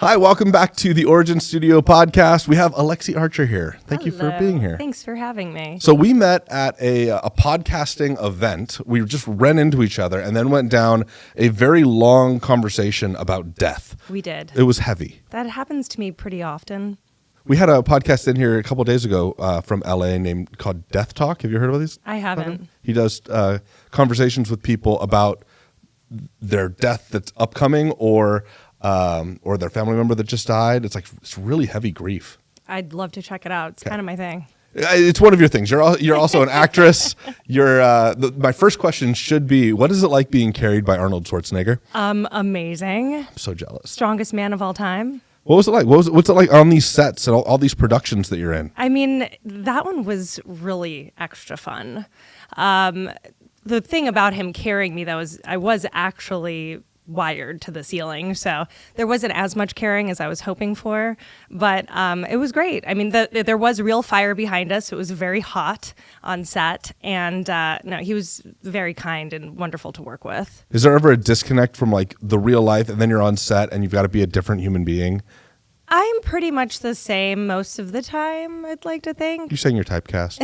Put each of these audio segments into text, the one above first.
Hi, welcome back to the Origin Studio podcast. We have Alexi Archer here. Thank you for being here. Thanks for having me. So we met at a podcasting event. We just ran into each other and then went down a very long conversation about death. We did. It was heavy. That happens to me pretty often. We had a podcast in here a couple of days ago from LA called Death Talk. Have you heard of these? I haven't. He does conversations with people about their death that's upcoming or their family member that just died. It's really heavy grief. I'd love to check it out. It's kind of my thing. It's one of your things. You're also an actress. My first question should be, what is it like being carried by Arnold Schwarzenegger? Amazing. I'm so jealous. Strongest man of all time. What was it like? What's it like on these sets and all these productions that you're in? I mean, that one was really extra fun. The thing about him carrying me, though, is I was actually wired to the ceiling, so there wasn't as much carrying as I was hoping for, but it was great. I mean, there was real fire behind us. It was very hot on set, and no, he was very kind and wonderful to work with. Is there ever a disconnect from like the real life and then you're on set and you've got to be a different human being? I'm pretty much the same most of the time, I'd like to think. You're saying you're typecast.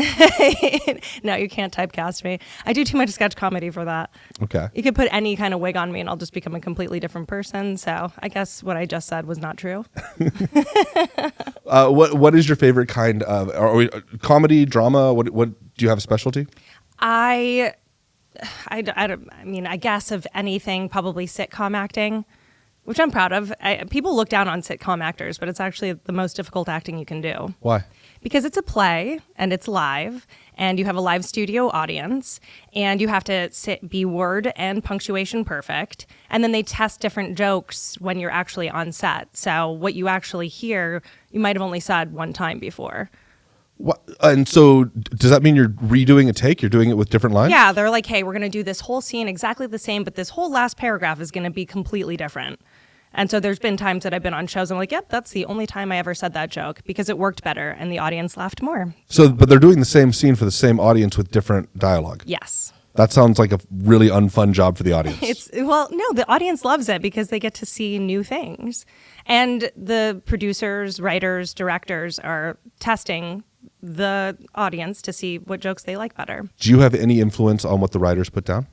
No, you can't typecast me. I do too much sketch comedy for that. Okay. You could put any kind of wig on me and I'll just become a completely different person. So I guess what I just said was not true. What is your favorite kind of comedy, drama? What do you have a specialty? I mean, I guess of anything, probably sitcom acting, which I'm proud of. People look down on sitcom actors, but it's actually the most difficult acting you can do. Why? Because it's a play and it's live and you have a live studio audience and you have to be word and punctuation perfect. And then they test different jokes when you're actually on set. So what you actually hear, you might have only said one time before. What? And so does that mean you're redoing a take? You're doing it with different lines? Yeah, they're like, hey, we're going to do this whole scene exactly the same, but this whole last paragraph is going to be completely different. And so there's been times that I've been on shows, I'm like, yep, that's the only time I ever said that joke because it worked better and the audience laughed more. So, but they're doing the same scene for the same audience with different dialogue. Yes. That sounds like a really unfun job for the audience. No, the audience loves it because they get to see new things. And the producers, writers, directors are testing the audience to see what jokes they like better. Do you have any influence on what the writers put down?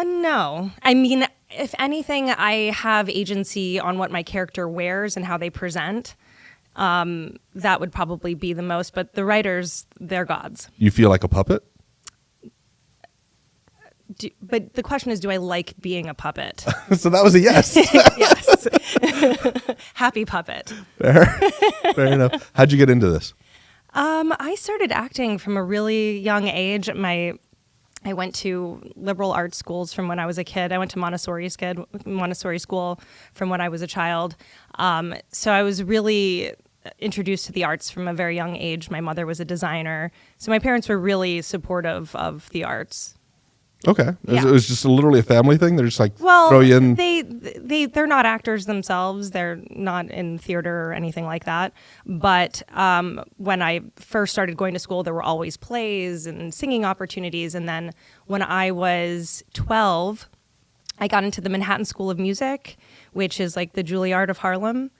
No. I mean, if anything, I have agency on what my character wears and how they present. That would probably be the most. But the writers, they're gods. You feel like a puppet? But the question is, do I like being a puppet? So that was a yes. Yes. Happy puppet. Fair enough. How'd you get into this? I started acting from a really young age. I went to liberal arts schools from when I was a kid. I went to Montessori school from when I was a child. So I was really introduced to the arts from a very young age. My mother was a designer. So my parents were really supportive of the arts. Okay. Yeah. It was just literally a family thing? They're just like, well, throw you in? They're not actors themselves. They're not in theater or anything like that. But when I first started going to school, there were always plays and singing opportunities. And then when I was 12, I got into the Manhattan School of Music, which is like the Juilliard of Harlem.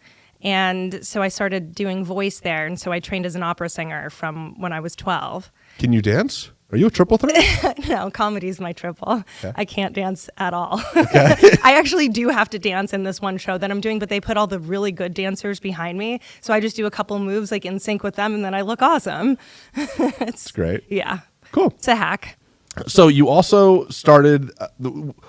And so I started doing voice there. And so I trained as an opera singer from when I was 12. Can you dance? Are you a triple threat? No, comedy's my triple. Okay. I can't dance at all. Okay. I actually do have to dance in this one show that I'm doing, but they put all the really good dancers behind me. So I just do a couple moves like in sync with them and then I look awesome. It's great. Yeah. Cool. It's a hack. So you also started,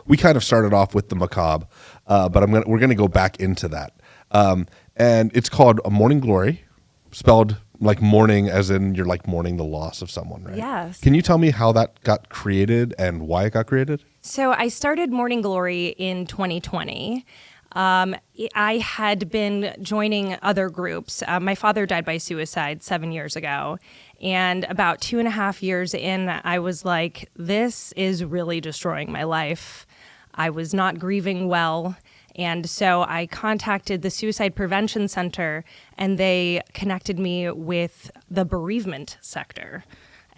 we kind of started off with the macabre, but we're going to go back into that. And it's called A Morning Glory, spelled like mourning as in you're like mourning the loss of someone, right? Yes. Can you tell me how that got created and why it got created? So I started Morning Glory in 2020. I had been joining other groups. My father died by suicide 7 years ago. And about 2.5 years in, I was like, this is really destroying my life. I was not grieving well. And so I contacted the Suicide Prevention Center, and they connected me with the bereavement sector.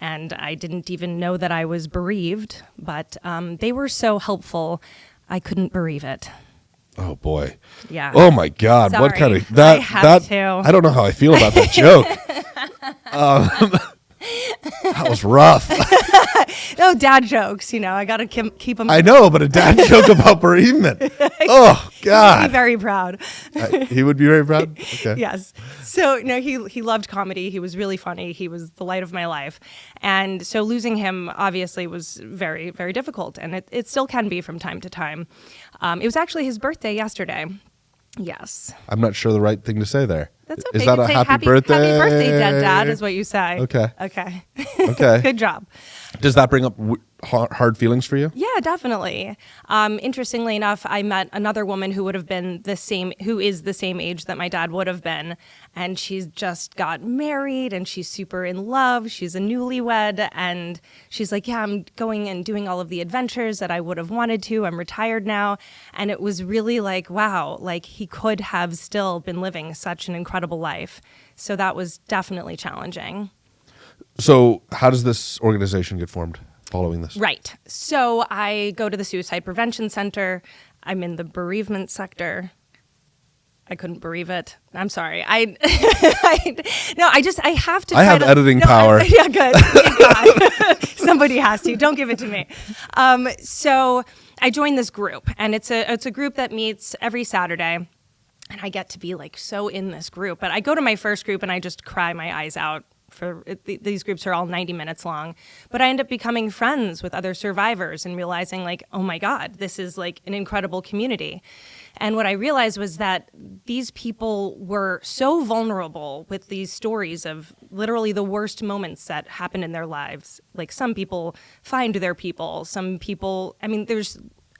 And I didn't even know that I was bereaved, but they were so helpful, I couldn't bereave it. Oh boy. Yeah. Oh my God. What Sorry. kind of I have to. I don't know how I feel about that joke. That was rough. No, dad jokes, I got to keep them. I know, but a dad joke about bereavement. Oh God. Be very proud. He would be very proud. Okay. Yes. So no, he loved comedy. He was really funny. He was the light of my life. And so losing him obviously was very, very difficult. And it still can be from time to time. It was actually his birthday yesterday. Yes. I'm not sure the right thing to say there. That's okay. Is that You a say happy birthday? Happy birthday, Dad, is what you say. Okay. Okay. Okay. Good job. Does that bring up hard feelings for you? Yeah, definitely. Interestingly enough, I met another woman who who is the same age that my dad would have been. And she's just got married and she's super in love. She's a newlywed. And she's like, yeah, I'm going and doing all of the adventures that I would have wanted to. I'm retired now. And it was really like, wow, like he could have still been living such an incredible life. So that was definitely challenging. So how does this organization get formed following this? Right. So I go to the Suicide Prevention Center. I'm in the bereavement sector. I couldn't bereave it. I'm sorry. I have to. I have editing power. Yeah, good. Thank God. Somebody has to. Don't give it to me. So I joined this group, and it's a group that meets every Saturday. And I get to be like so in this group. But I go to my first group and I just cry my eyes out. These groups are all 90 minutes long. But I end up becoming friends with other survivors and realizing like, oh my God, this is like an incredible community. And what I realized was that these people were so vulnerable with these stories of literally the worst moments that happen in their lives. Like some people find their people, some people,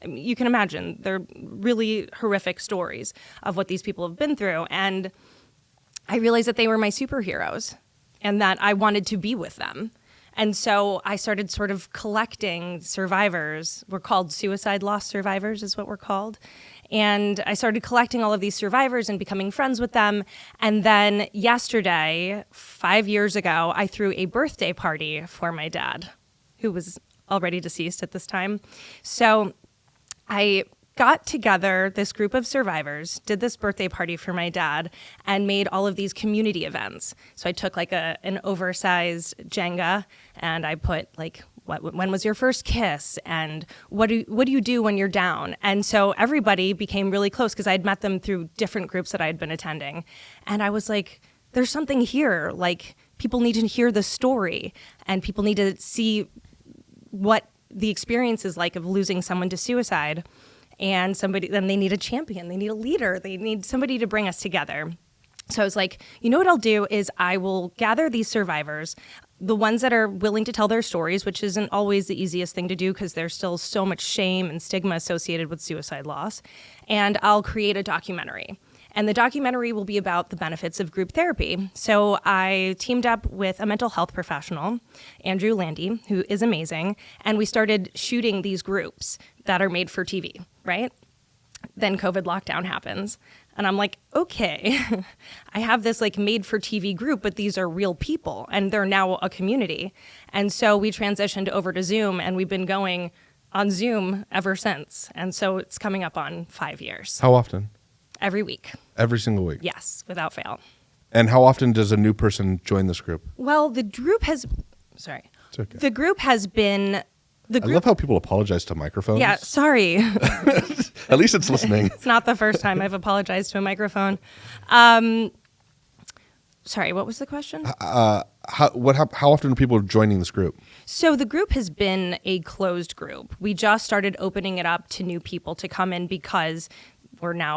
you can imagine, they're really horrific stories of what these people have been through. And I realized that they were my superheroes and that I wanted to be with them. And so I started sort of collecting survivors. We're called suicide loss survivors is what we're called. And I started collecting all of these survivors and becoming friends with them. And then yesterday, 5 years ago, I threw a birthday party for my dad, who was already deceased at this time. So I got together this group of survivors, did this birthday party for my dad, and made all of these community events. So I took like an oversized Jenga, and I put like, when was your first kiss, and what do you do when you're down? And so everybody became really close because I'd met them through different groups that I had been attending. And I was like, there's something here. Like people need to hear the story, and people need to see what the experience is like of losing someone to suicide. And then they need a champion, they need a leader, they need somebody to bring us together. So I was like, you know what I'll do is I will gather these survivors, the ones that are willing to tell their stories, which isn't always the easiest thing to do because there's still so much shame and stigma associated with suicide loss, and I'll create a documentary. And the documentary will be about the benefits of group therapy. So I teamed up with a mental health professional, Andrew Landy, who is amazing, and we started shooting these groups that are made for TV, right? Then COVID lockdown happens. And I'm like, okay, I have this like made for TV group, but these are real people and they're now a community. And so we transitioned over to Zoom, and we've been going on Zoom ever since. And so it's coming up on 5 years. How often? Every week. Every single week? Yes, without fail. And how often does a new person join this group? Well, the group has been... I love how people apologize to microphones. Yeah, sorry. At least it's listening. It's not the first time I've apologized to a microphone. Sorry, what was the question? How often are people joining this group? So the group has been a closed group. We just started opening it up to new people to come in because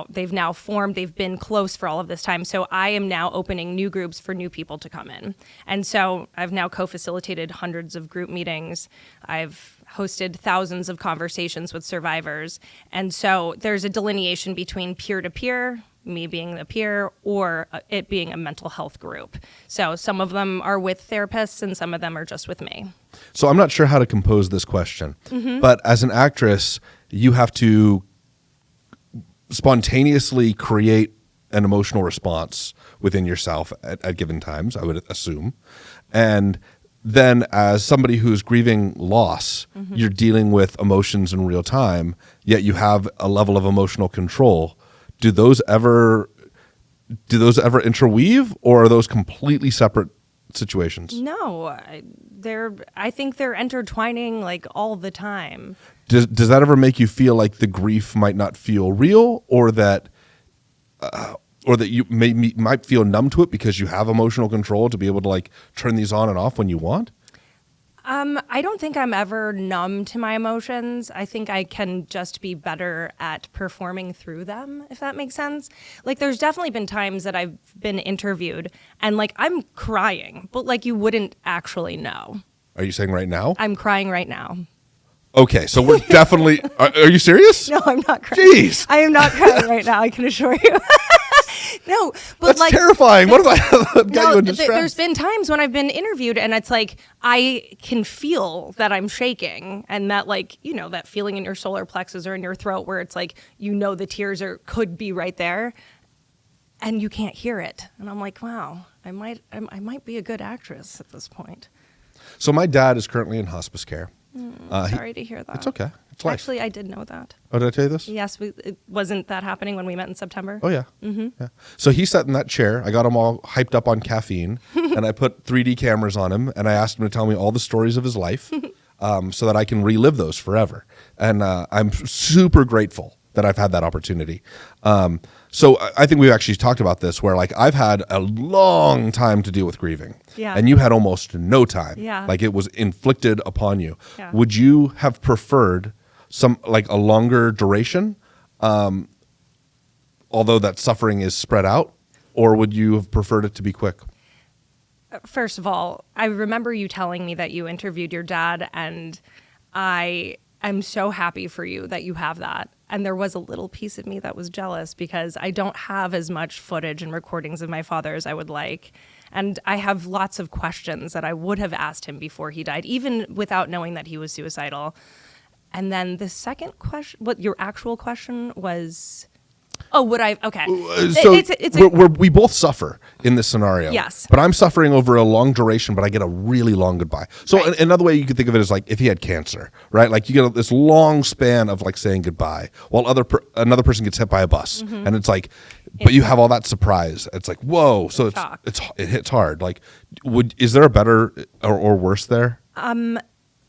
they've now formed, they've been close for all of this time. So I am now opening new groups for new people to come in. And so I've now co-facilitated hundreds of group meetings. I've hosted thousands of conversations with survivors. And so there's a delineation between peer-to-peer, me being the peer, or it being a mental health group. So some of them are with therapists and some of them are just with me. So I'm not sure how to compose this question, but as an actress, you have to spontaneously create an emotional response within yourself at given times, I would assume. And then as somebody who's grieving loss, you're dealing with emotions in real time, yet you have a level of emotional control do those ever interweave, or are those completely separate situations? No, I think they're intertwining like all the time. Does that ever make you feel like the grief might not feel real, or that you might feel numb to it because you have emotional control to be able to like turn these on and off when you want? I don't think I'm ever numb to my emotions. I think I can just be better at performing through them, if that makes sense. Like, there's definitely been times that I've been interviewed and like I'm crying, but like you wouldn't actually know. Are you saying right now? I'm crying right now. Okay, so we're definitely. Are you serious? No, I'm not crying. Jeez, I am not crying right now. I can assure you. No, but that's like terrifying. What if I got you in distress? There's been times when I've been interviewed and it's like I can feel that I'm shaking, and that like, you know, that feeling in your solar plexus or in your throat where it's like, you know, the tears could be right there and you can't hear it. And I'm like, wow, I might be a good actress at this point. So my dad is currently in hospice care. Sorry to hear that. It's okay. It's life. Actually, I did know that. Oh, did I tell you this? Yes, wasn't that happening when we met in September? Oh, yeah. Mm-hmm. Yeah. So he sat in that chair. I got him all hyped up on caffeine, and I put 3D cameras on him, and I asked him to tell me all the stories of his life so that I can relive those forever. And I'm super grateful that I've had that opportunity. So I think we've actually talked about this, where like I've had a long time to deal with grieving, and you had almost no time. Yeah. Like it was inflicted upon you. Yeah. Would you have preferred some like a longer duration, although that suffering is spread out, or would you have preferred it to be quick? First of all, I remember you telling me that you interviewed your dad, and I'm so happy for you that you have that. And there was a little piece of me that was jealous because I don't have as much footage and recordings of my father as I would like. And I have lots of questions that I would have asked him before he died, even without knowing that he was suicidal. And then the second question, what your actual question was... Oh, would I? Okay. So we both suffer in this scenario. Yes. But I'm suffering over a long duration, but I get a really long goodbye. So right. Another way you could think of it is like if he had cancer, right? Like you get this long span of like saying goodbye while another person gets hit by a bus. Mm-hmm. And it's like, but you have all that surprise. It's like, whoa. So it hits hard. Like, is there a better or worse there?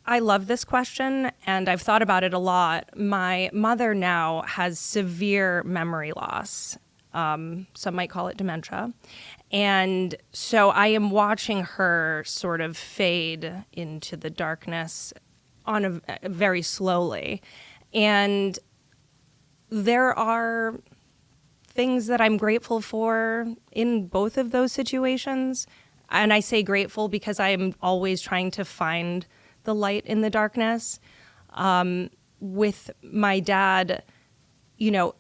I love this question, and I've thought about it a lot. My mother now has severe memory loss. Some might call it dementia. And so I am watching her sort of fade into the darkness on very slowly. And there are things that I'm grateful for in both of those situations. And I say grateful because I am always trying to find the light in the darkness. With my dad, you know,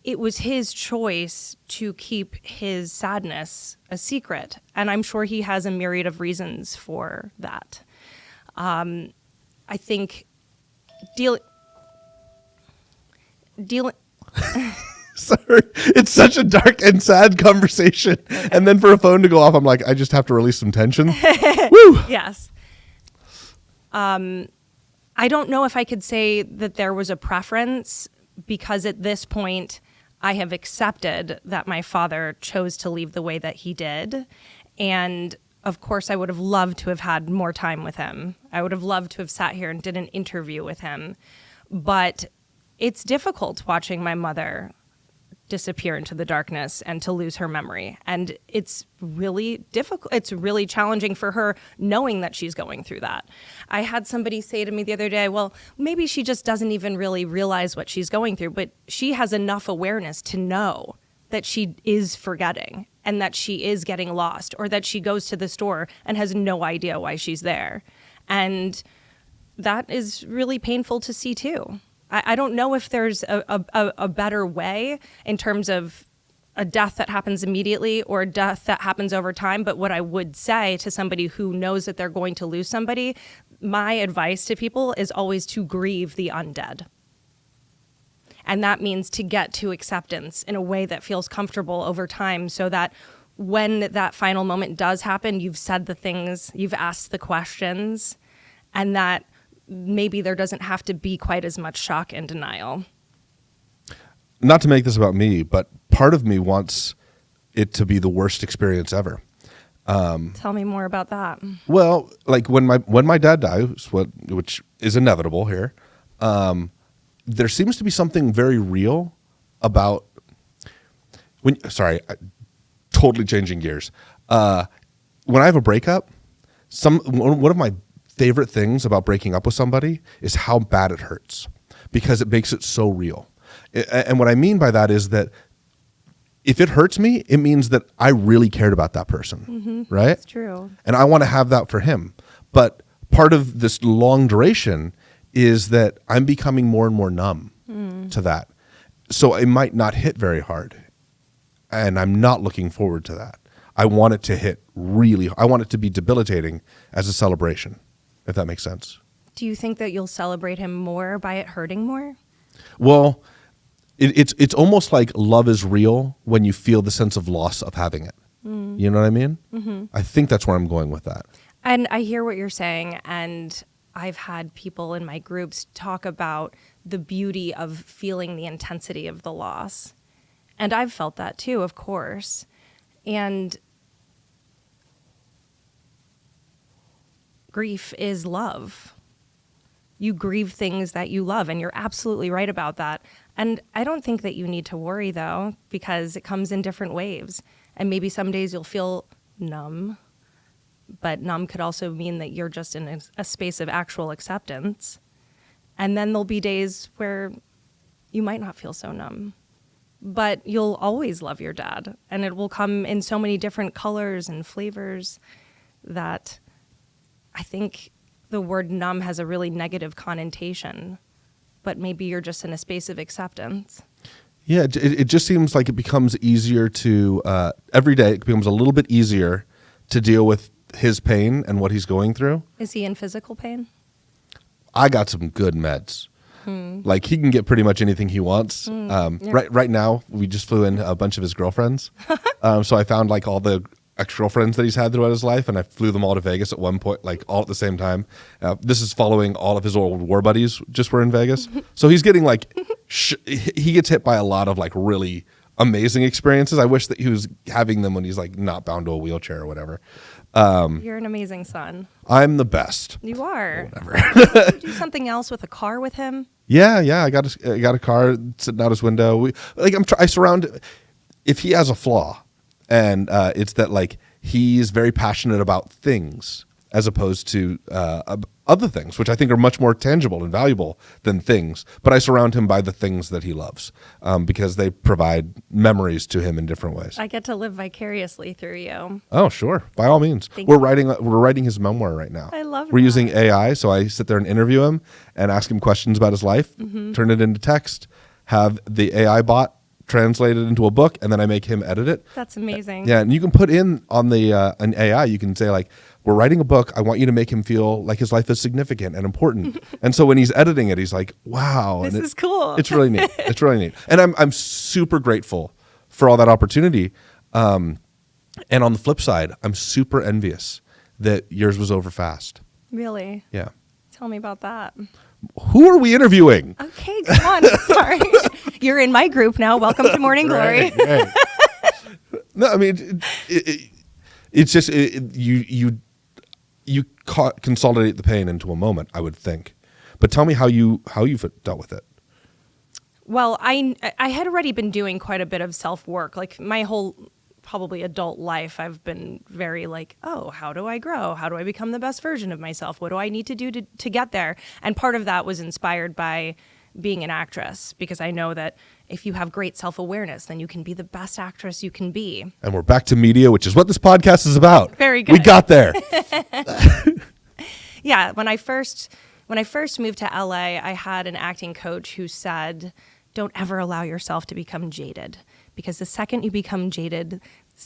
it was his choice to keep his sadness a secret. And I'm sure he has a myriad of reasons for that. I think dealing. Sorry, it's such a dark and sad conversation. And then for a phone to go off, I'm like, I just have to release some tension. Woo! Yes. I don't know if I could say that there was a preference, because at this point I have accepted that my father chose to leave the way that he did. And of course I would have loved to have had more time with him. I would have loved to have sat here and did an interview with him. But it's difficult watching my mother disappear into the darkness and to lose her memory. And it's really difficult. It's really challenging for her knowing that she's going through that. I had somebody say to me the other day, well, maybe she just doesn't even really realize what she's going through, but she has enough awareness to know that she is forgetting and that she is getting lost, or that she goes to the store and has no idea why she's there. And that is really painful to see too. I don't know if there's a better way in terms of a death that happens immediately or a death that happens over time. But what I would say to somebody who knows that they're going to lose somebody, my advice to people is always to grieve the undead. And that means to get to acceptance in a way that feels comfortable over time, so that when that final moment does happen, you've said the things, you've asked the questions, and that maybe there doesn't have to be quite as much shock and denial. Not to make this about me, but part of me wants it to be the worst experience ever. Tell me more about that. Well, like when my dad dies, which is inevitable here, there seems to be something very real about totally changing gears. When I have a breakup, one of my favorite things about breaking up with somebody is how bad it hurts, because it makes it so real. And what I mean by that is that if it hurts me, it means that I really cared about that person, right? That's true. And I want to have that for him. But part of this long duration is that I'm becoming more and more numb to that. So it might not hit very hard. And I'm not looking forward to that. I want it to hit I want it to be debilitating as a celebration, if that makes sense. Do you think that you'll celebrate him more by it hurting more? Well, it's almost like love is real when you feel the sense of loss of having it. You know what I mean? Mm-hmm. I think that's where I'm going with that. And I hear what you're saying, and I've had people in my groups talk about the beauty of feeling the intensity of the loss. And I've felt that too, of course. And grief is love. You grieve things that you love, and you're absolutely right about that. And I don't think that you need to worry, though, because it comes in different waves. And maybe some days you'll feel numb, but numb could also mean that you're just in a space of actual acceptance. And then there'll be days where you might not feel so numb, but you'll always love your dad. And it will come in so many different colors and flavors that I think the word numb has a really negative connotation, but maybe you're just in a space of acceptance. Yeah, it just seems like it becomes easier to, every day it becomes a little bit easier to deal with his pain and what he's going through. Is he in physical pain? I got some good meds. Like he can get pretty much anything he wants. Right now, we just flew in a bunch of his girlfriends. So I found like all the ex-girlfriends that he's had throughout his life, and I flew them all to Vegas at one point, like all at the same time. This is following all of his old war buddies just were in Vegas. So he's getting like, he gets hit by a lot of like really amazing experiences. I wish that he was having them when he's like not bound to a wheelchair or whatever. You're an amazing son. I'm the best. You are. Whatever. Did you do something else with a car with him? Yeah. I got a car sitting out his window. I surround. If he has a flaw, and it's that like he's very passionate about things as opposed to other things, which I think are much more tangible and valuable than things. But I surround him by the things that he loves because they provide memories to him in different ways. I get to live vicariously through you. Oh, sure. By all means. We're writing his memoir right now. I love it. We're using AI, so I sit there and interview him and ask him questions about his life, turn it into text, have the AI bot translate it into a book, and then I make him edit it. That's amazing. Yeah, and you can put in on the an AI, you can say like, we're writing a book. I want you to make him feel like his life is significant and important. And so when he's editing it, he's like, wow. This is cool. It's really neat. It's really neat. And I'm super grateful for all that opportunity. And on the flip side, I'm super envious that yours was over fast. Really? Yeah. Tell me about that. Who are we interviewing? Okay, come on. Sorry. You're in my group now. Welcome to Morning Glory. Right. No, I mean, it's just you consolidate the pain into a moment, I would think. But tell me how you've dealt with it. Well, I had already been doing quite a bit of self-work. Like my whole probably adult life, I've been very like, oh, how do I grow? How do I become the best version of myself? What do I need to do to get there? And part of that was inspired by being an actress, because I know that if you have great self-awareness, then you can be the best actress you can be. And we're back to media, which is what this podcast is about. Very good. We got there. Yeah, when I first moved to LA, I had an acting coach who said, don't ever allow yourself to become jaded, because the second you become jaded,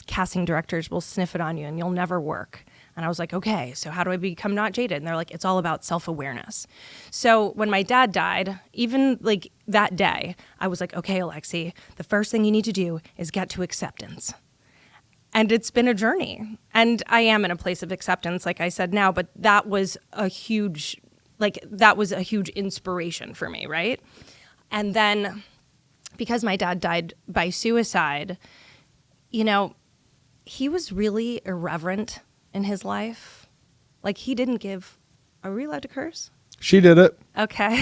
casting directors will sniff it on you and you'll never work. And I was like, okay, so how do I become not jaded? And they're like, it's all about self-awareness. So when my dad died, even like that day, I was like, okay, Alexi, the first thing you need to do is get to acceptance. And it's been a journey. And I am in a place of acceptance, like I said now, but that was a huge inspiration for me, right? And then because my dad died by suicide, you know, he was really irreverent in his life. Like, he didn't give... Are we allowed to curse? She did it. Okay.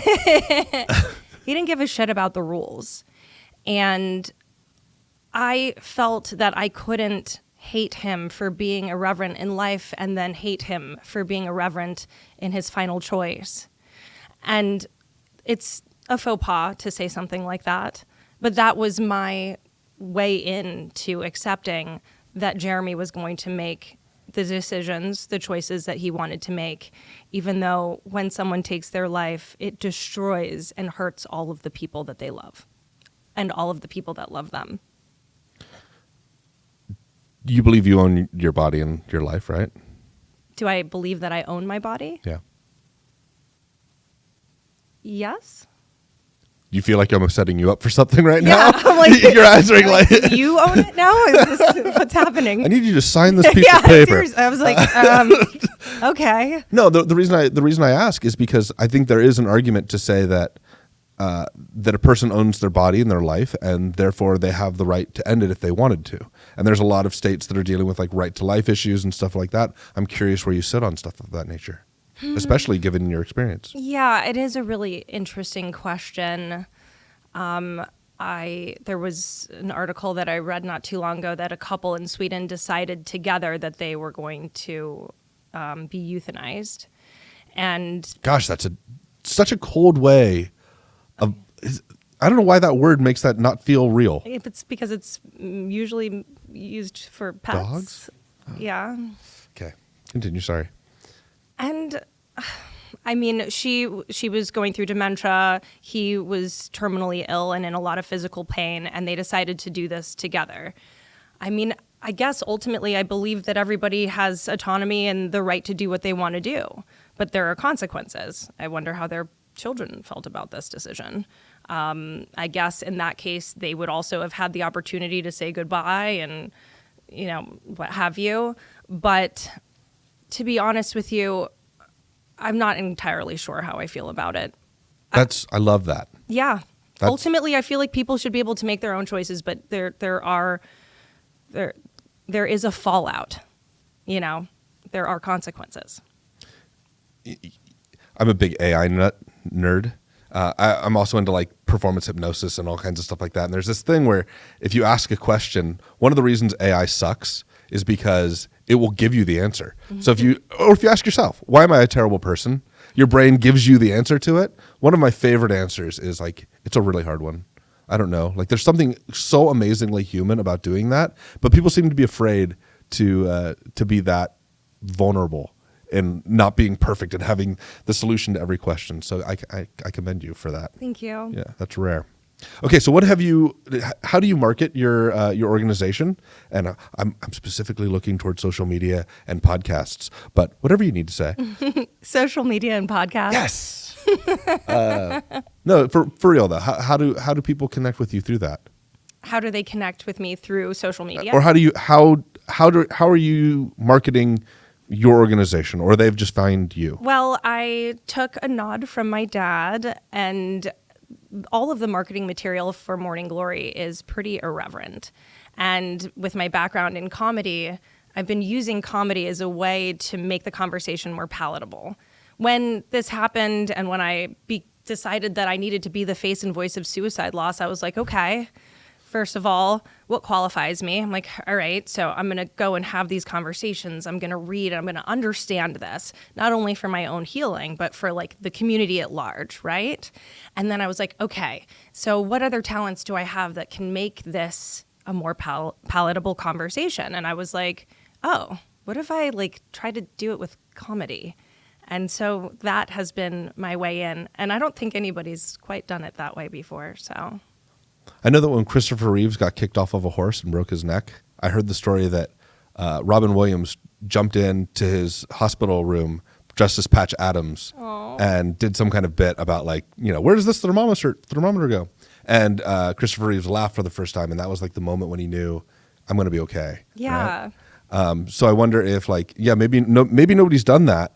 He didn't give a shit about the rules. And I felt that I couldn't hate him for being irreverent in life and then hate him for being irreverent in his final choice. And it's a faux pas to say something like that. But that was my way into accepting that Jeremy was going to make the decisions, the choices that he wanted to make, even though when someone takes their life, it destroys and hurts all of the people that they love and all of the people that love them. You believe you own your body and your life, right? Do I believe that I own my body? Yeah. Yes. You feel like I'm setting you up for something right Yeah, now? I'm like, you're answering like, do you own it now? Is this what's happening? I need you to sign this piece Yeah, of paper. seriously. I was like, okay. No, the reason I ask is because I think there is an argument to say that that a person owns their body and their life, and therefore they have the right to end it if they wanted to. And there's a lot of states that are dealing with like right to life issues and stuff like that. I'm curious where you sit on stuff of that nature, especially given your experience. Yeah, it is a really interesting question. There was an article that I read not too long ago that a couple in Sweden decided together that they were going to be euthanized. And Gosh, that's such a cold way of. I don't know why that word makes that not feel real. if it's because it's usually used for pets. Dogs? Yeah. Okay, continue. Sorry. And I mean, she was going through dementia. He was terminally ill and in a lot of physical pain, and they decided to do this together. I mean, I guess ultimately I believe that everybody has autonomy and the right to do what they want to do, but there are consequences. I wonder how their children felt about this decision. I guess in that case, they would also have had the opportunity to say goodbye and, you know, what have you. But to be honest with you, I'm not entirely sure how I feel about it. I love that. Yeah. Ultimately, I feel like people should be able to make their own choices, but there is a fallout. You know, there are consequences. I'm a big AI nerd. I'm also into like performance hypnosis and all kinds of stuff like that. And there's this thing where if you ask a question, one of the reasons AI sucks is because it will give you the answer. Mm-hmm. So if you ask yourself, why am I a terrible person? Your brain gives you the answer to it. One of my favorite answers is like, it's a really hard one. I don't know. Like there's something so amazingly human about doing that, but people seem to be afraid to be that vulnerable and not being perfect and having the solution to every question. So I commend you for that. Thank you. Yeah, that's rare. Okay, so how do you market your organization? And I'm specifically looking towards social media and podcasts, but whatever you need to say. Social media and podcasts. Yes. No, for real though. How do people connect with you through that? How do they connect with me through social media? Or how are you marketing your organization, or they've just found you? Well, I took a nod from my dad, and all of the marketing material for Morning Glory is pretty irreverent. And with my background in comedy, I've been using comedy as a way to make the conversation more palatable. When this happened and when I decided that I needed to be the face and voice of suicide loss, I was like, okay, first of all, what qualifies me? I'm like, all right, so I'm going to go and have these conversations. I'm going to read. I'm going to understand this, not only for my own healing, but for like the community at large, right? And then I was like, okay, so what other talents do I have that can make this a more palatable conversation? And I was like, oh, what if I like try to do it with comedy? And so that has been my way in. And I don't think anybody's quite done it that way before, so... I know that when Christopher Reeves got kicked off of a horse and broke his neck, I heard the story that Robin Williams jumped into his hospital room dressed as Patch Adams and did some kind of bit about like, you know, where does this thermometer go? And Christopher Reeves laughed for the first time, and that was like the moment when he knew, I'm going to be okay. Yeah. Right? So I wonder if like, yeah, maybe nobody's done that,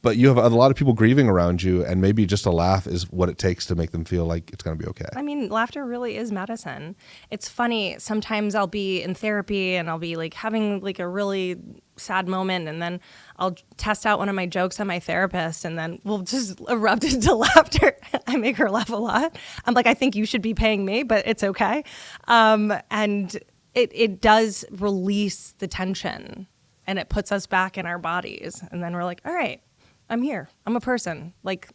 but you have a lot of people grieving around you, and maybe just a laugh is what it takes to make them feel like it's going to be okay. I mean, laughter really is medicine. It's funny. Sometimes I'll be in therapy and I'll be like having like a really sad moment, and then I'll test out one of my jokes on my therapist, and then we'll just erupt into laughter. I make her laugh a lot. I'm like, I think you should be paying me, but it's okay. And it does release the tension, and it puts us back in our bodies. And then we're like, all right, I'm here. I'm a person. Like,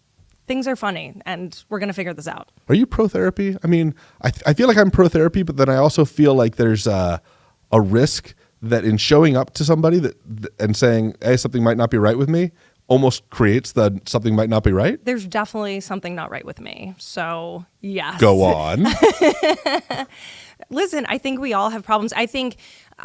things are funny, and we're going to figure this out. Are you pro-therapy? I mean, I feel like I'm pro-therapy, but then I also feel like there's a risk that in showing up to somebody and saying, hey, something might not be right with me, almost creates the something might not be right. There's definitely something not right with me. So, yes. Go on. Listen, I think we all have problems. I think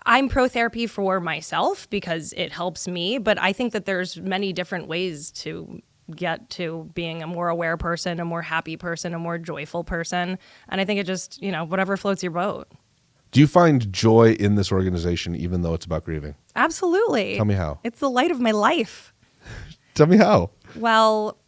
I'm pro-therapy for myself because it helps me, but I think that there's many different ways to get to being a more aware person, a more happy person, a more joyful person. And I think it just, whatever floats your boat. Do you find joy in this organization, even though it's about grieving? Absolutely. Tell me how. It's the light of my life. Tell me how. Well,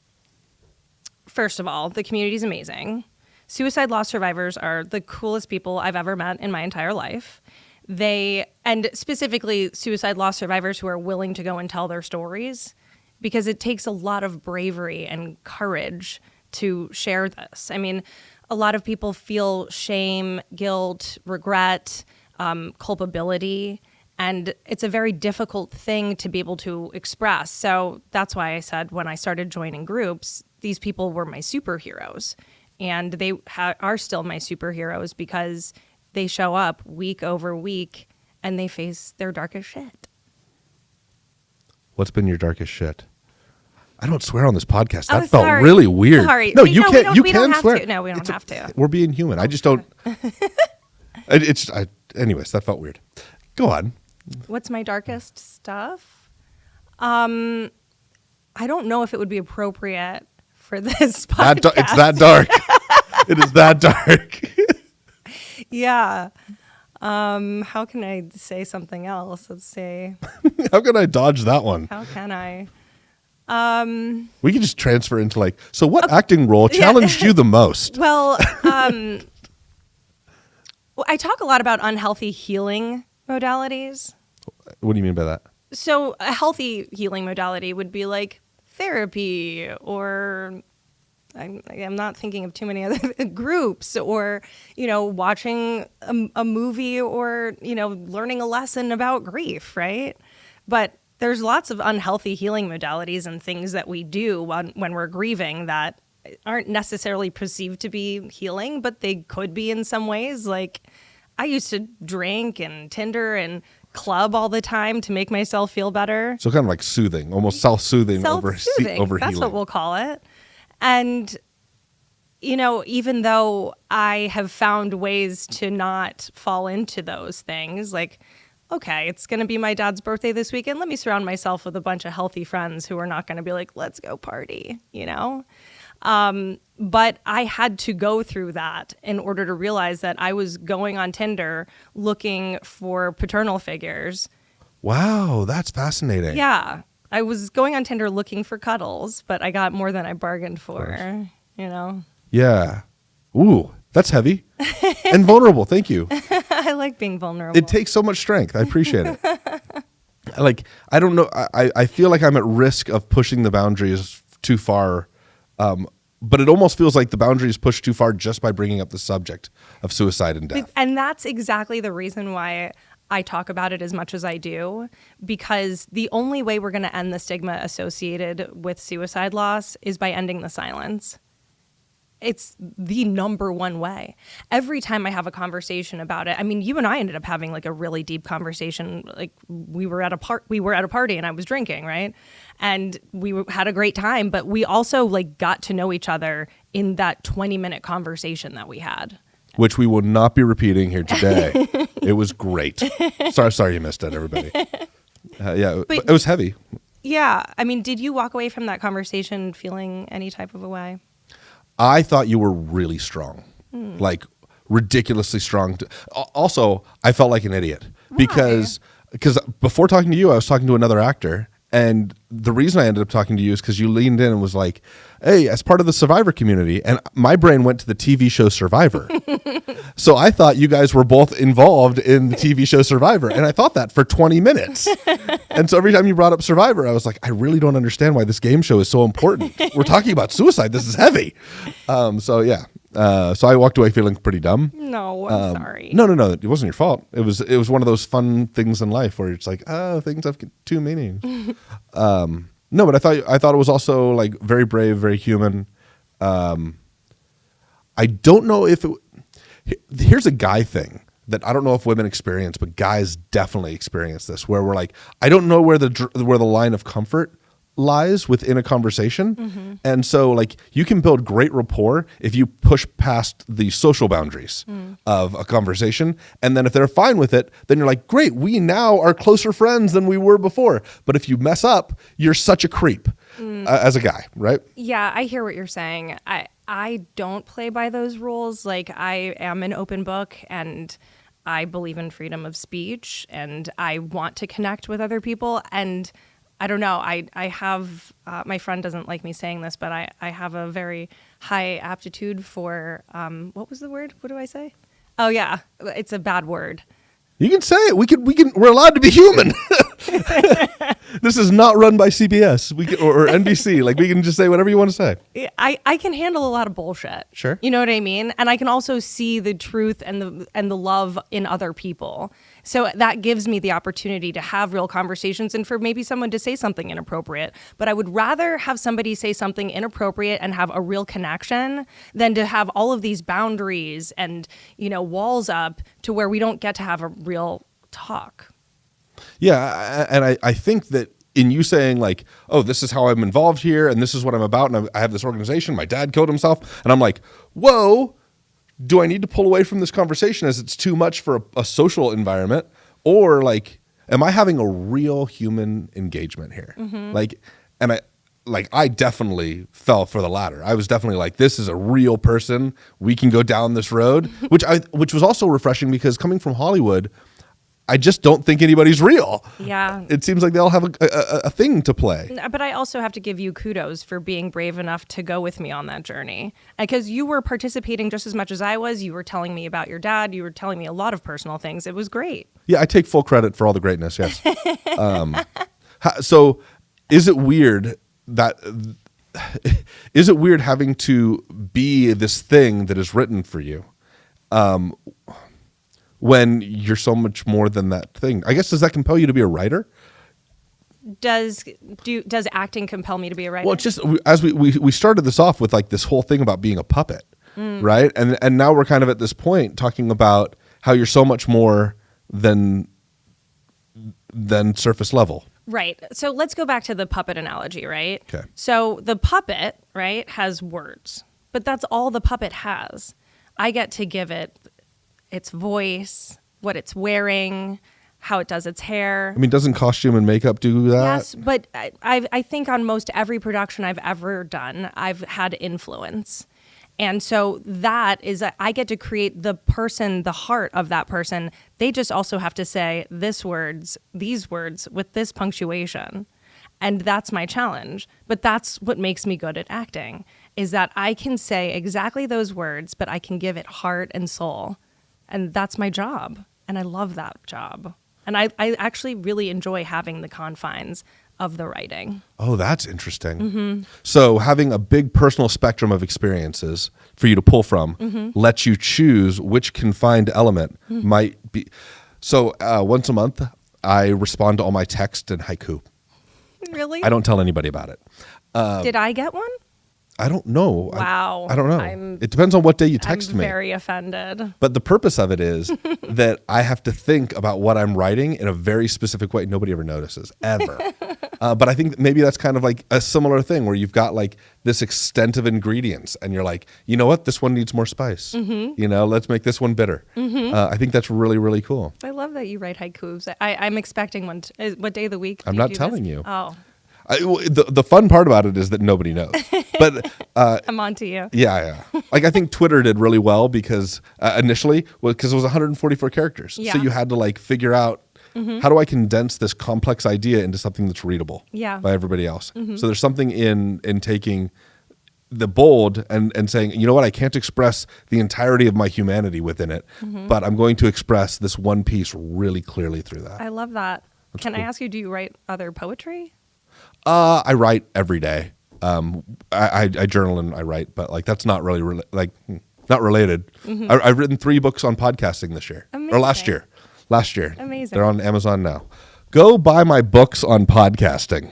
first of all, the community is amazing. Suicide loss survivors are the coolest people I've ever met in my entire life. And specifically suicide loss survivors who are willing to go and tell their stories, because it takes a lot of bravery and courage to share this. I mean, a lot of people feel shame, guilt, regret, culpability, and it's a very difficult thing to be able to express. So that's why I said when I started joining groups, these people were my superheroes. And they are still my superheroes because they show up week over week and they face their darkest shit. What's been your darkest shit? I don't swear on this podcast. That sorry. felt really weird. Sorry. No, you can't. You we can don't have swear. to. No, we don't have to. We're being human. I just don't. Anyways, that felt weird. Go on. What's my darkest stuff? I don't know if it would be appropriate for this podcast. It's that dark. It is that dark. Yeah. How can I say something else? Let's see. How can I dodge that one? How can I? We can just transfer into so what acting role challenged you the most? Well, I talk a lot about unhealthy healing modalities. What do you mean by that? So a healthy healing modality would be like therapy, or I'm not thinking of too many other groups, or, watching a movie, or, learning a lesson about grief, right? But there's lots of unhealthy healing modalities and things that we do when we're grieving that aren't necessarily perceived to be healing, but they could be in some ways. Like, I used to drink and Tinder and club all the time to make myself feel better. So kind of like soothing, almost self-soothing over That's healing. what we'll call it. And, even though I have found ways to not fall into those things, like, okay, it's going to be my dad's birthday this weekend. Let me surround myself with a bunch of healthy friends who are not going to be like, let's go party, But I had to go through that in order to realize that I was going on Tinder looking for paternal figures. Wow, that's fascinating. Yeah. I was going on Tinder looking for cuddles, but I got more than I bargained for, Yeah. Ooh, that's heavy and vulnerable. Thank you. I like being vulnerable. It takes so much strength. I appreciate it. I don't know. I feel like I'm at risk of pushing the boundaries too far. But it almost feels like the boundary is pushed too far just by bringing up the subject of suicide and death. And that's exactly the reason why I talk about it as much as I do, because the only way we're going to end the stigma associated with suicide loss is by ending the silence. It's the number one way. Every time I have a conversation about it, I mean, you and I ended up having a really deep conversation. We were at a party and I was drinking, right? And we had a great time, but we also got to know each other in that 20-minute conversation that we had. Which we will not be repeating here today. It was great. Sorry you missed it, everybody. But it was heavy. Yeah. I mean, did you walk away from that conversation feeling any type of a way? I thought you were really strong, ridiculously strong. Also, I felt like an idiot because before talking to you, I was talking to another actor, And the reason I ended up talking to you is because you leaned in and was like, hey, as part of the Survivor community. And my brain went to the TV show Survivor. So I thought you guys were both involved in the TV show Survivor. And I thought that for 20 minutes. And so every time you brought up Survivor, I was like, I really don't understand why this game show is so important. We're talking about suicide. This is heavy. So I walked away feeling pretty dumb. No, I'm sorry. No. It wasn't your fault. It was one of those fun things in life where it's like, oh, things have two meanings. No, but I thought it was also like very brave, very human. I don't know if here's a guy thing that I don't know if women experience, but guys definitely experience this, where we're like, I don't know where the line of comfort lies within a conversation. And so like you can build great rapport if you push past the social boundaries of a conversation. And then if they're fine with it, then you're like, great, we now are closer friends than we were before. But if you mess up, you're such a creep as a guy, right? Yeah, I hear what you're saying. I don't play by those rules. Like I am an open book and I believe in freedom of speech and I want to connect with other people. And I don't know. I have, my friend doesn't like me saying this, but I have a very high aptitude for, what was the word? What do I say? Oh yeah. It's a bad word. You can say it. We're allowed to be human. This is not run by CBS or NBC. Like we can just say whatever you want to say. I can handle a lot of bullshit. Sure. You know what I mean? And I can also see the truth and the love in other people. So that gives me the opportunity to have real conversations and for maybe someone to say something inappropriate. But I would rather have somebody say something inappropriate and have a real connection than to have all of these boundaries and, walls up to where we don't get to have a real talk. Yeah, and I think that in you saying like, oh, this is how I'm involved here and this is what I'm about and I have this organization, my dad killed himself, and I'm like, whoa, do I need to pull away from this conversation as it's too much for a social environment? Or like, am I having a real human engagement here? I definitely fell for the latter. I was definitely like, this is a real person. We can go down this road, which was also refreshing because coming from Hollywood, I just don't think anybody's real. Yeah. It seems like they all have a thing to play. But I also have to give you kudos for being brave enough to go with me on that journey. Because you were participating just as much as I was. You were telling me about your dad. You were telling me a lot of personal things. It was great. Yeah, I take full credit for all the greatness, yes. So is it weird having to be this thing that is written for you? When you're so much more than that thing. I guess, does that compel you to be a writer? Does acting compel me to be a writer? Well, it's just, as we started this off with like this whole thing about being a puppet, right? And now we're kind of at this point talking about how you're so much more than surface level. Right. So let's go back to the puppet analogy, right? Okay. So the puppet, right, has words, but that's all the puppet has. I get to give it its voice, what it's wearing, how it does its hair. I mean, doesn't costume and makeup do that? Yes, but I think on most every production I've ever done, I've had influence. And so that is, I get to create the person, the heart of that person. They just also have to say these words with this punctuation. And that's my challenge. But that's what makes me good at acting, is that I can say exactly those words, but I can give it heart and soul. And that's my job. And I love that job. And I actually really enjoy having the confines of the writing. Oh, that's interesting. So having a big personal spectrum of experiences for you to pull from lets you choose which confined element might be. So once a month, I respond to all my text in haiku. Really? I don't tell anybody about it. Did I get one? I don't know. Wow. I don't know. It depends on what day you text me. I'm very offended. But the purpose of it is that I have to think about what I'm writing in a very specific way. Nobody ever notices, ever. But I think maybe that's kind of like a similar thing where you've got like this extent of ingredients and you're like, you know what? This one needs more spice. Let's make this one bitter. I think that's really, really cool. I love that you write haikus. I'm expecting one. What day of the week? I'm not telling you. Oh. The fun part about it is that nobody knows. But I'm on to you. Yeah. Like I think Twitter did really well because initially, because it was 144 characters. Yeah. So you had to like figure out How do I condense this complex idea into something that's readable by everybody else? So there's something in taking the bold and saying, you know what, I can't express the entirety of my humanity within it, but I'm going to express this one piece really clearly through that. I love that. That's Can I cool. ask you, do you write other poetry? I write every day. I journal and I write, but like that's not really not related. I've written 3 books on podcasting this year or last year. Amazing. They're on Amazon now. Go buy my books on podcasting.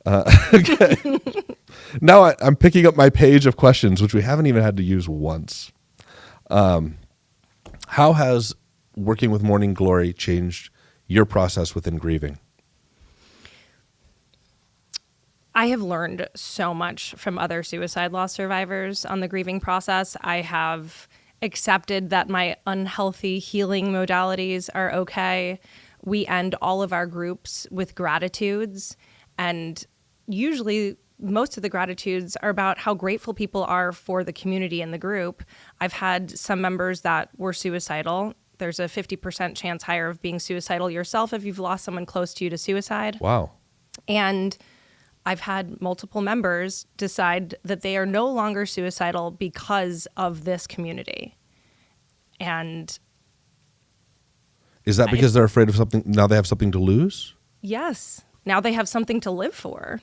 Okay. Now I'm picking up my page of questions, which we haven't even had to use once. How has working with Morning Glory changed your process within grieving? I have learned so much from other suicide loss survivors on the grieving process. I have accepted that my unhealthy healing modalities are okay. We end all of our groups with gratitudes, and usually most of the gratitudes are about how grateful people are for the community and the group. I've had some members that were suicidal. There's a 50% chance higher of being suicidal yourself if you've lost someone close to you to suicide. Wow. And I've had multiple members decide that they are no longer suicidal because of this community. And is that because they're afraid of something? Now they have something to lose? yes, now they have something to live for.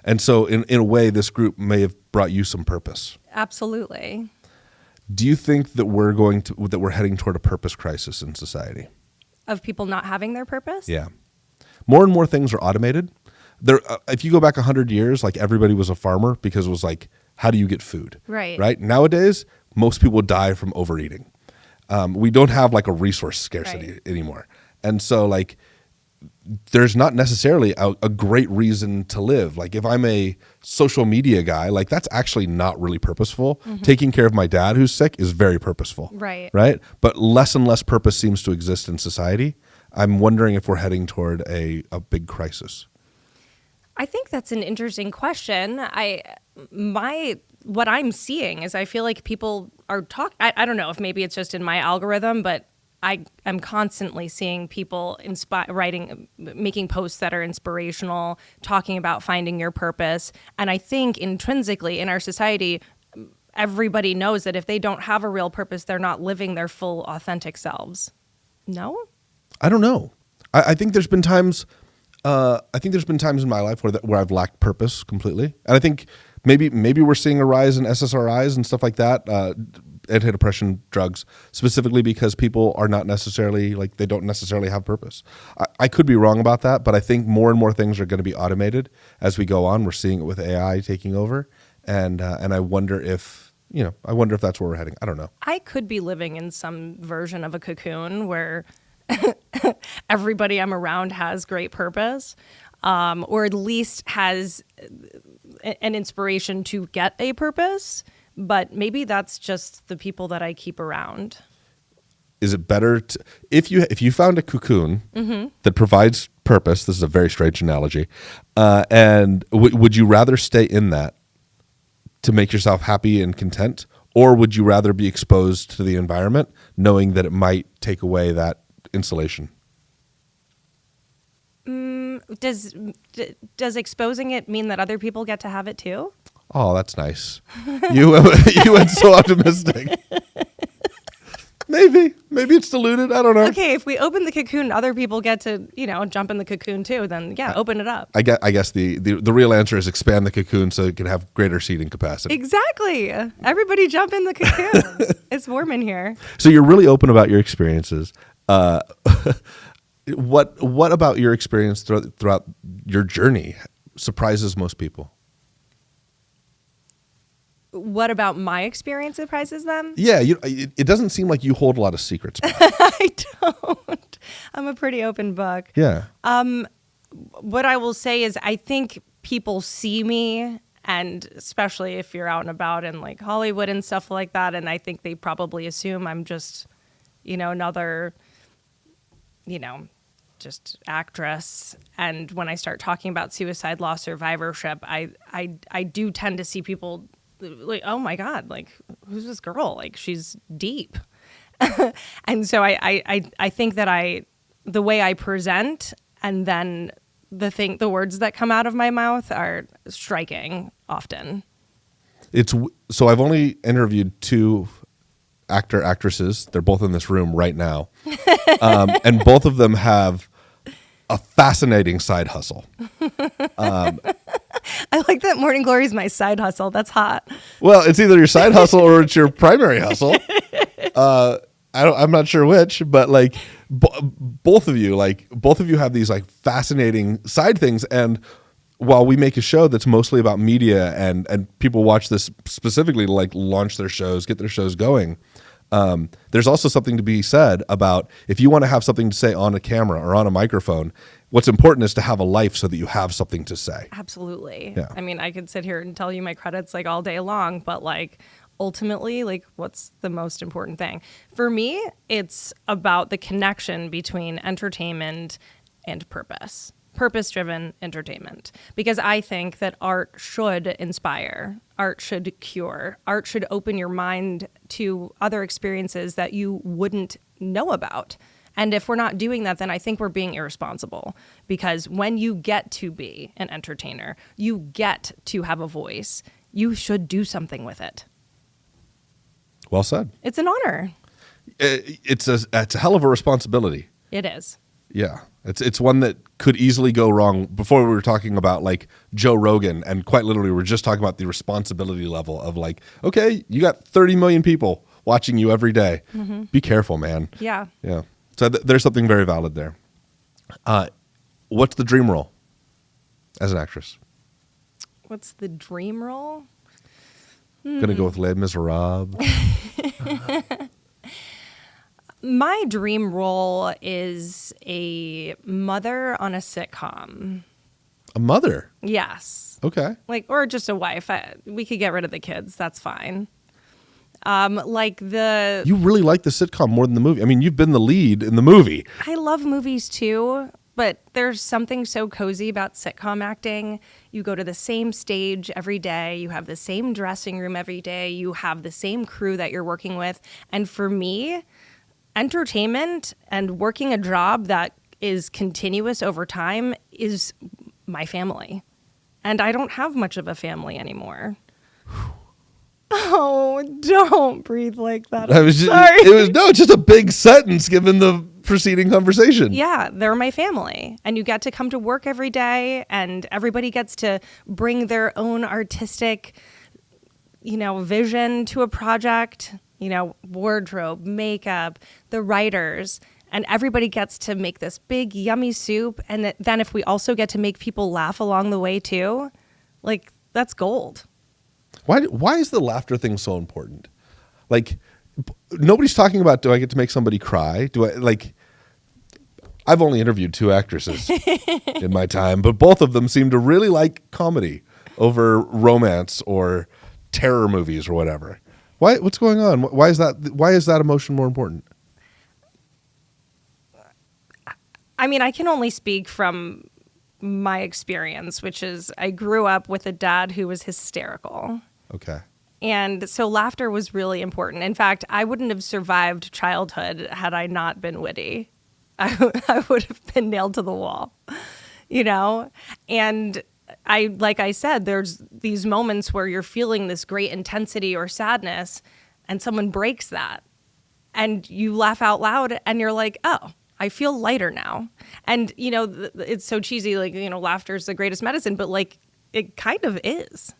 And so in a way, this group may have brought you some purpose. Absolutely. Do you think that we're heading toward a purpose crisis in society? Of people not having their purpose? Yeah. More and more things are automated. If you go back 100 years, like everybody was a farmer because it was like, how do you get food? Right. Right. Nowadays, most people die from overeating. We don't have like a resource scarcity anymore. And so like, there's not necessarily a great reason to live. Like if I'm a social media guy, like that's actually not really purposeful. Taking care of my dad who's sick is very purposeful. Right. Right. But less and less purpose seems to exist in society. I'm wondering if we're heading toward a big crisis. I think that's an interesting question. What I'm seeing is I feel like people are I don't know if maybe it's just in my algorithm, but I'm constantly seeing people making posts that are inspirational, talking about finding your purpose. And I think intrinsically in our society, everybody knows that if they don't have a real purpose, they're not living their full, authentic selves. No? I don't know. I think there's been times. In my life where I've lacked purpose completely, and I think maybe we're seeing a rise in SSRIs and stuff like that, antidepressant drugs, specifically because people are not necessarily they don't necessarily have purpose. I could be wrong about that, but I think more and more things are going to be automated as we go on. We're seeing it with AI taking over, and I wonder if that's where we're heading. I don't know. I could be living in some version of a cocoon where everybody I'm around has great purpose, or at least has an inspiration to get a purpose. But maybe that's just the people that I keep around. Is it better if you found a cocoon that provides purpose? This is a very strange analogy, and would you rather stay in that to make yourself happy and content, or would you rather be exposed to the environment, knowing that it might take away that insulation? Does exposing it mean that other people get to have it too? Oh, that's nice. You went so optimistic. Maybe it's diluted. I don't know. Okay, if we open the cocoon, other people get to jump in the cocoon too. Then open it up. I guess the real answer is expand the cocoon so it can have greater seating capacity. Exactly. Everybody jump in the cocoon. It's warm in here. So you're really open about your experiences. What about your experience throughout your journey surprises most people? What about my experience surprises them? Yeah, it doesn't seem like you hold a lot of secrets. I don't. I'm a pretty open book. Yeah. What I will say is I think people see me, and especially if you're out and about in like Hollywood and stuff like that, and I think they probably assume I'm just, another, just actress. And when I start talking about suicide loss survivorship, I do tend to see people like, oh my God, like who's this girl? Like she's deep. And so I think that I the way I present and then the words that come out of my mouth are striking often. So I've only interviewed 2 actresses. They're both in this room right now. And both of them have a fascinating side hustle. I like that Morning Glory is my side hustle. That's hot. Well, it's either your side hustle or it's your primary hustle. I'm not sure which, but like both of you have these like fascinating side things. And while we make a show that's mostly about media and people watch this specifically to like launch their shows, get their shows going, there's also something to be said about if you want to have something to say on a camera or on a microphone, what's important is to have a life so that you have something to say. Absolutely. Yeah. I mean, I could sit here and tell you my credits like all day long, but like ultimately, like what's the most important thing? For me, it's about the connection between entertainment and purpose. Purpose-driven entertainment, because I think that art should inspire, art should cure, art should open your mind to other experiences that you wouldn't know about. And if we're not doing that, then I think we're being irresponsible, because when you get to be an entertainer, you get to have a voice, you should do something with it. Well said. It's an honor. It's a hell of a responsibility. It is. Yeah. It's one that could easily go wrong. Before we were talking about like Joe Rogan, and quite literally we're just talking about the responsibility level of like, okay, you got 30 million people watching you every day. Mm-hmm. Be careful, man. Yeah. Yeah. So there's something very valid there. What's the dream role as an actress? What's the dream role? Gonna go with Les Miserables. My dream role is a mother on a sitcom. A mother? Yes. Okay. Like, or just a wife. We could get rid of the kids. That's fine. You really like the sitcom more than the movie. I mean, you've been the lead in the movie. I love movies too, but there's something so cozy about sitcom acting. You go to the same stage every day. You have the same dressing room every day. You have the same crew that you're working with. And for me, entertainment and working a job that is continuous over time is my family. And I don't have much of a family anymore. Oh, don't breathe like that. Sorry. It's just a big sentence given the preceding conversation. Yeah, they're my family. And you get to come to work every day, and everybody gets to bring their own artistic, vision to a project. Wardrobe, makeup, the writers, and everybody gets to make this big, yummy soup. And then if we also get to make people laugh along the way too, like that's gold. Why is the laughter thing so important? Like, nobody's talking about, do I get to make somebody cry? I've only interviewed 2 actresses in my time, but both of them seem to really like comedy over romance or terror movies or whatever. What's going on? Why is that emotion more important? I mean, I can only speak from my experience, which is I grew up with a dad who was hysterical. Okay. And so laughter was really important. In fact, I wouldn't have survived childhood had I not been witty. I would have been nailed to the wall, And like I said, there's these moments where you're feeling this great intensity or sadness and someone breaks that and you laugh out loud and you're like, oh, I feel lighter now. And, it's so cheesy, like, laughter is the greatest medicine, but like it kind of is.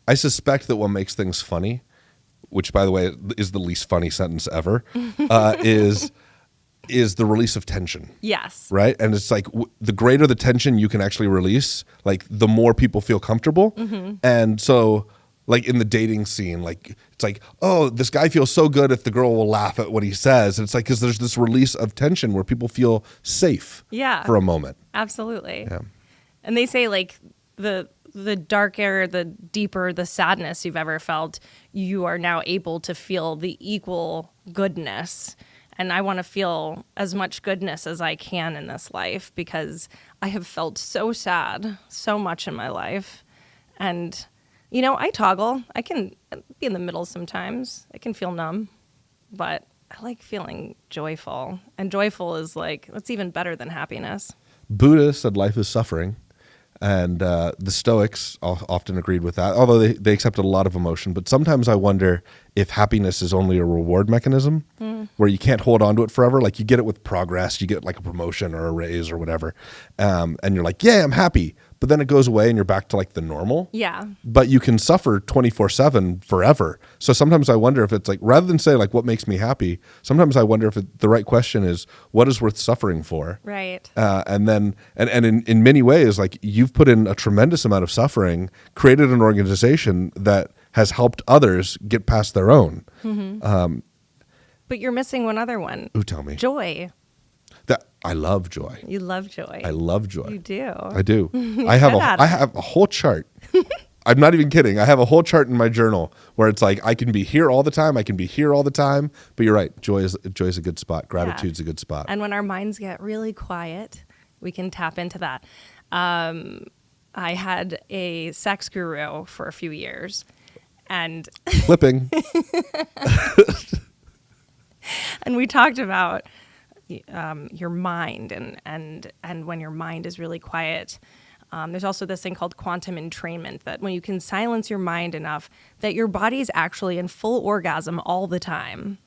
I suspect that what makes things funny, which by the way is the least funny sentence ever, is the release of tension. Yes. Right? And it's like the greater the tension you can actually release, like the more people feel comfortable. Mm-hmm. And so like in the dating scene, like it's like, oh, this guy feels so good if the girl will laugh at what he says. And it's like, because there's this release of tension where people feel safe for a moment. Absolutely. Yeah. And they say like the darker, the deeper the sadness you've ever felt, you are now able to feel the equal goodness. And I want to feel as much goodness as I can in this life because I have felt so sad so much in my life. And, I toggle. I can be in the middle sometimes. I can feel numb. But I like feeling joyful. And joyful is like, that's even better than happiness. Buddha said life is suffering. And the Stoics often agreed with that, although they accepted a lot of emotion. But sometimes I wonder if happiness is only a reward mechanism where you can't hold on to it forever. Like you get it with progress, you get like a promotion or a raise or whatever. And you're like, yeah, I'm happy. But then it goes away and you're back to like the normal. Yeah. But you can suffer 24/7 forever. So sometimes I wonder if it's like, rather than say like, what makes me happy? Sometimes I wonder if the right question is, what is worth suffering for? Right. And then, in many ways, like you've put in a tremendous amount of suffering, created an organization that has helped others get past their own. But you're missing one other one. Ooh, tell me. Joy. That I love joy. You love joy. I love joy. You do. I do. I have a whole chart. I'm not even kidding. I have a whole chart in my journal where it's like I can be here all the time. I can be here all the time. But you're right. Joy is a good spot. Gratitude's a good spot. And when our minds get really quiet, we can tap into that. I had a sex guru for a few years, and Flipping. and we talked about your mind and when your mind is really quiet. There's also this thing called quantum entrainment, that when you can silence your mind enough that your body is actually in full orgasm all the time.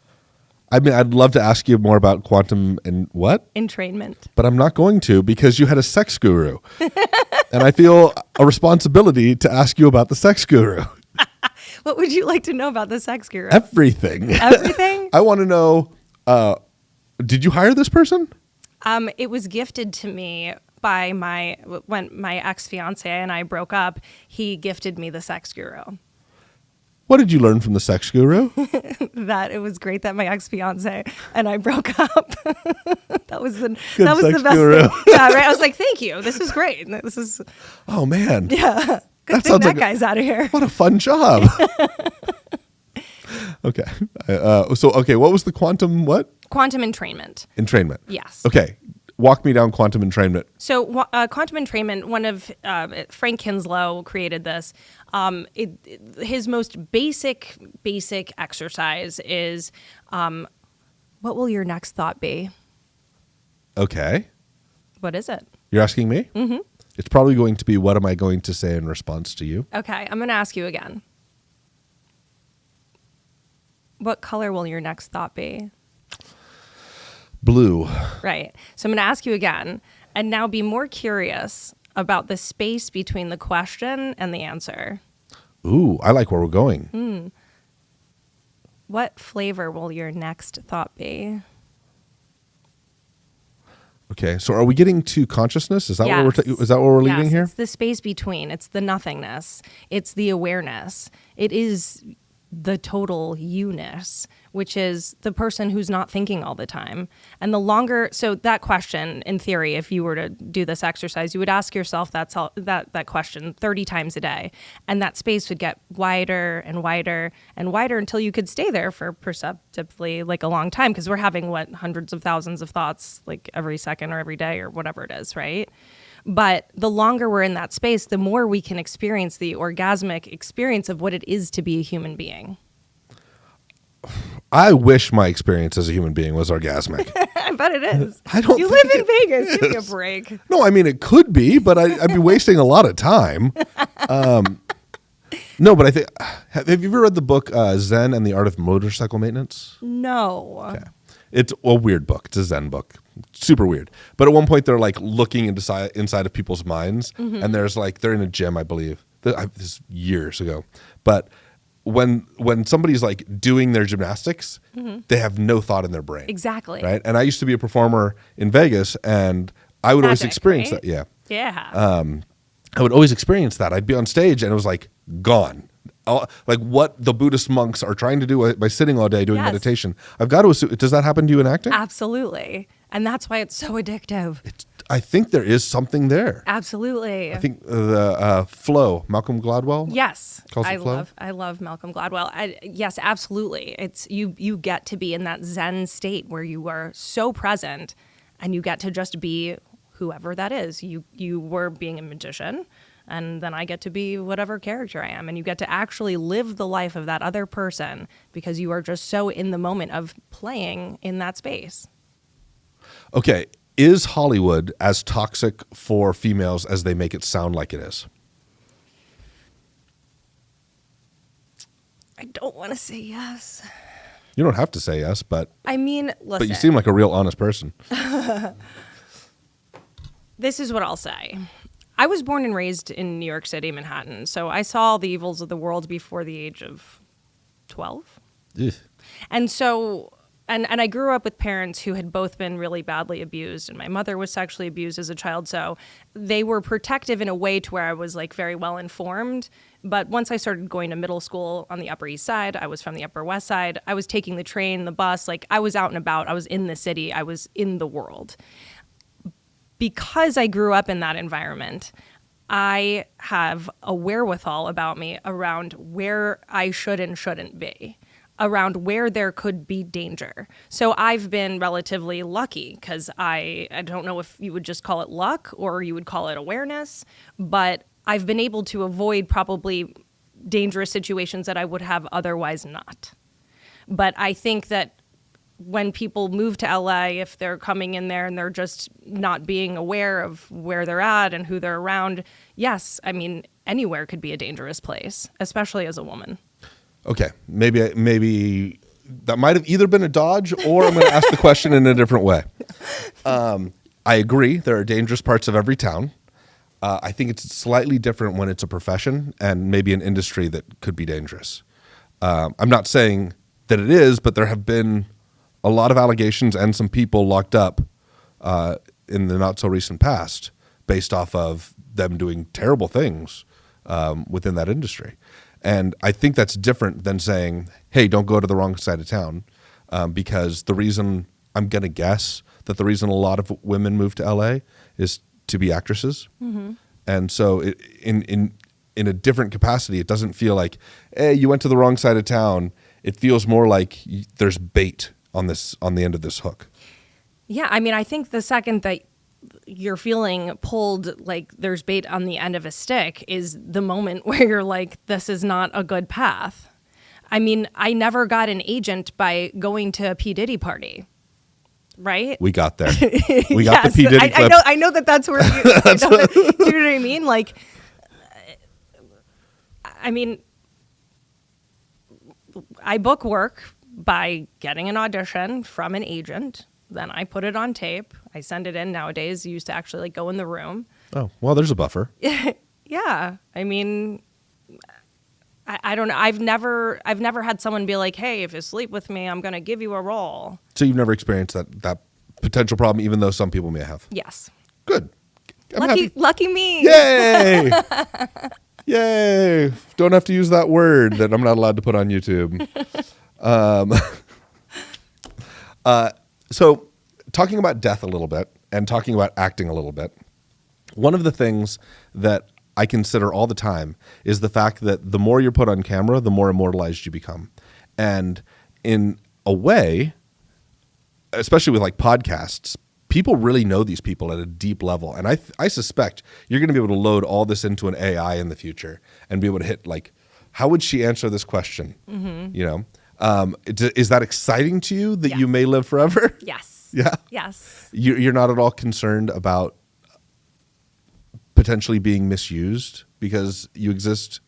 I mean, I'd love to ask you more about quantum and what? Entrainment. But I'm not going to, because you had a sex guru. And I feel a responsibility to ask you about the sex guru. What would you like to know about the sex guru? Everything. Everything? I want to know, did you hire this person? It was gifted to me by when my ex-fiance and I broke up. He gifted me the sex guru. What did you learn from the sex guru? That it was great that my ex-fiance and I broke up. that was the Good that was sex the best guru. thing. Yeah, right. I was like, thank you. This is great. This is Oh, man. yeah. Good That thing sounds that like guy's out of here. What a fun job. Okay. Okay, what was the quantum what? Quantum entrainment. Entrainment. Yes. Okay. Walk me down quantum entrainment. So quantum entrainment, one of Frank Kinslow created this. His most basic exercise is, what will your next thought be? Okay. What is it? You're asking me? Mm-hmm. It's probably going to be, what am I going to say in response to you? Okay, I'm going to ask you again. What color will your next thought be? Blue. Right. So I'm going to ask you again, and now be more curious about the space between the question and the answer. Ooh, I like where we're going. What flavor will your next thought be? Okay, so are we getting to consciousness? Is that Yes. what we're leading Yes, here? It's the space between. It's the nothingness. It's the awareness. It is the total you-ness, which is the person who's not thinking all the time. And the longer, so that question, in theory, if you were to do this exercise, you would ask yourself that question 30 times a day. And that space would get wider and wider and wider until you could stay there for perceptibly like a long time, because we're having hundreds of thousands of thoughts like every second or every day or whatever it is, right? But the longer we're in that space, the more we can experience the orgasmic experience of what it is to be a human being. I wish my experience as a human being was orgasmic. I bet it is. I don't You think live in it Vegas. Give me a is. break. No, I mean, it could be, but I'd be wasting a lot of time. No, but I think, have you ever read the book Zen and the Art of Motorcycle Maintenance? No. Okay. It's a weird book. It's a Zen book. Super weird. But at one point, they're like looking inside of people's minds. And there's like, they're in a gym, I believe. This is years ago. But when somebody's like doing their gymnastics, they have no thought in their brain. Exactly. Right? And I used to be a performer in Vegas, and I would always Magic, experience right? that. Yeah. Yeah. I would always experience that. I'd be on stage, and it was like gone. Like what the Buddhist monks are trying to do by sitting all day doing Yes. meditation. I've got to assume, does that happen to you in acting? Absolutely. And that's why it's so addictive. I think there is something there. Absolutely. I think the flow, Malcolm Gladwell. Yes, Calls it flow? I love Malcolm Gladwell. Yes, absolutely. It's you get to be in that Zen state where you are so present, and you get to just be whoever that is. You were being a magician, And then I get to be whatever character I am. And you get to actually live the life of that other person because you are just so in the moment of playing in that space. Okay. Is Hollywood as toxic for females as they make it sound like it is? I don't want to say yes. You don't have to say yes, but I mean, listen. But you seem like a real honest person. This is what I'll say. I was born and raised in New York City, Manhattan, so I saw the evils of the world before the age of 12. Ugh. And so, and I grew up with parents who had both been really badly abused, and my mother was sexually abused as a child, so they were protective in a way to where I was like very well informed. But once I started going to middle school on the Upper East Side, I was from the Upper West Side, I was taking the train, the bus, like I was out and about, I was in the city, I was in the world. Because I grew up in that environment, I have a wherewithal about me around where I should and shouldn't be, around where there could be danger. So I've been relatively lucky because I don't know if you would just call it luck or you would call it awareness, but I've been able to avoid probably dangerous situations that I would have otherwise not. But I think that when people move to LA, if they're coming in there and they're just not being aware of where they're at and who they're around, yes, I mean, anywhere could be a dangerous place, especially as a woman. Okay, maybe that might have either been a dodge or I'm going to ask the question in a different way. I agree. There are dangerous parts of every town. I think it's slightly different when it's a profession and maybe an industry that could be dangerous. I'm not saying that it is, but there have been a lot of allegations and some people locked up in the not so recent past based off of them doing terrible things within that industry. And I think that's different than saying, hey, don't go to the wrong side of town, because the reason, I'm going to guess that the reason a lot of women move to LA is to be actresses. Mm-hmm. And so in a different capacity, it doesn't feel like, hey, you went to the wrong side of town. It feels more like there's bait on the end of this hook. Yeah, I mean, I think the second that you're feeling pulled like there's bait on the end of a stick is the moment where you're like, this is not a good path. I mean, I never got an agent by going to a P. Diddy party, right? We got there. We got the P. Diddy clip. I know that's where you, do you know what I mean? Like, I mean, I book work by getting an audition from an agent. Then I put it on tape. I send it in. Nowadays, you used to actually like go in the room. Oh, well, there's a buffer. Yeah. I mean, I don't know. I've never had someone be like, hey, if you sleep with me, I'm going to give you a role. So you've never experienced that potential problem, even though some people may have? Yes. Good. Lucky me. Yay! Yay! Don't have to use that word that I'm not allowed to put on YouTube. So talking about death a little bit and talking about acting a little bit, one of the things that I consider all the time is the fact that the more you're put on camera, the more immortalized you become. And in a way, especially with like podcasts, people really know these people at a deep level. And I suspect you're going to be able to load all this into an AI in the future and be able to hit like, how would she answer this question? Mm-hmm. You know? Is that exciting to you that you may live forever? Yes. Yeah. Yes. You're not at all concerned about potentially being misused because you exist